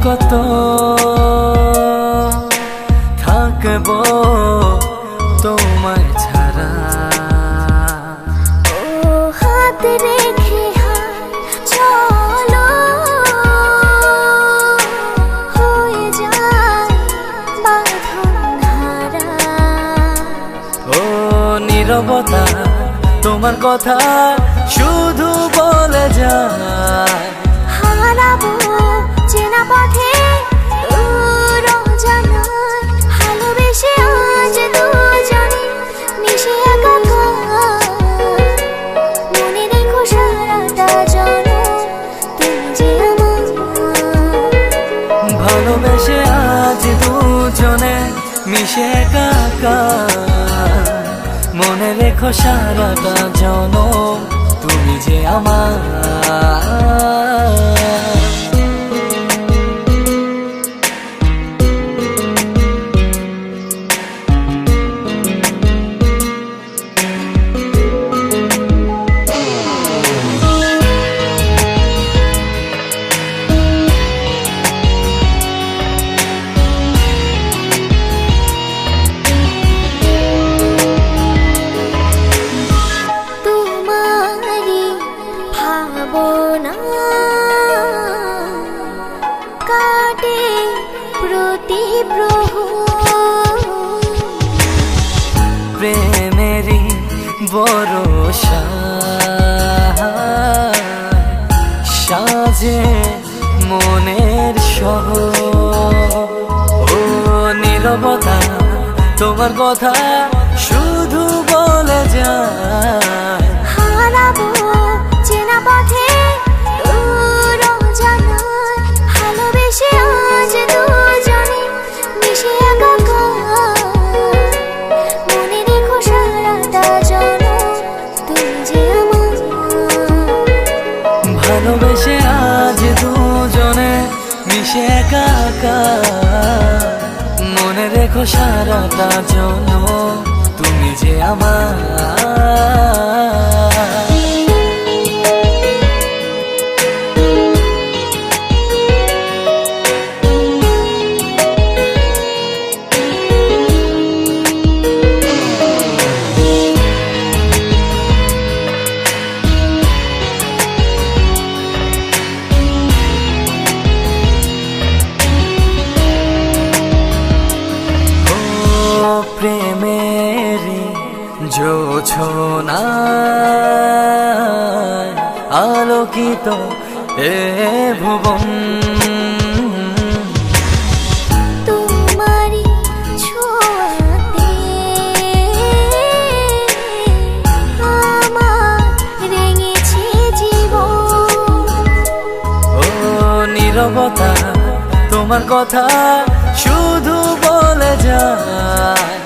কত থাকবো তোমায় ছাড়া। ও হাত রেখে চলো হয়ে যায় বাঁধন হারা। ও নীরবতা তোমার কথা শুধু বলে যায়। হারাবো চেনা পথে জানায় ভালোবেসে আজ দুজনে মিশে একাকার। মনে রেখো সারাটা জনম তুমি যে আমার। ভালোবেসে আজ দুজনে মিশে একাকার। মনে রেখো সারাটা জনম তুমি যে আমার। কাটে প্রতি প্রেমেরই ভরসা সাজে মনের শহর। ও নীরবতা তোমার কথা শুধু বলে যায়। হারাবো চেনা পথে জানায় ভালোবেসে আজ দুজনে মিশে একাকার। মনে রেখো সারাটা জনম তুমি যে আমার। ভালোবেসে আজ দুজনে মিশে একাকার। মনে রেখো সারাটা জনম তুমি যে আমার। প্রেমের জোছনায় আলোকিত এ ভুবন। তোমারি ছোঁয়াতে আমার রেঙেছে জীবন। ও নীরবতা তোমার কথা শুধু বলে যায়।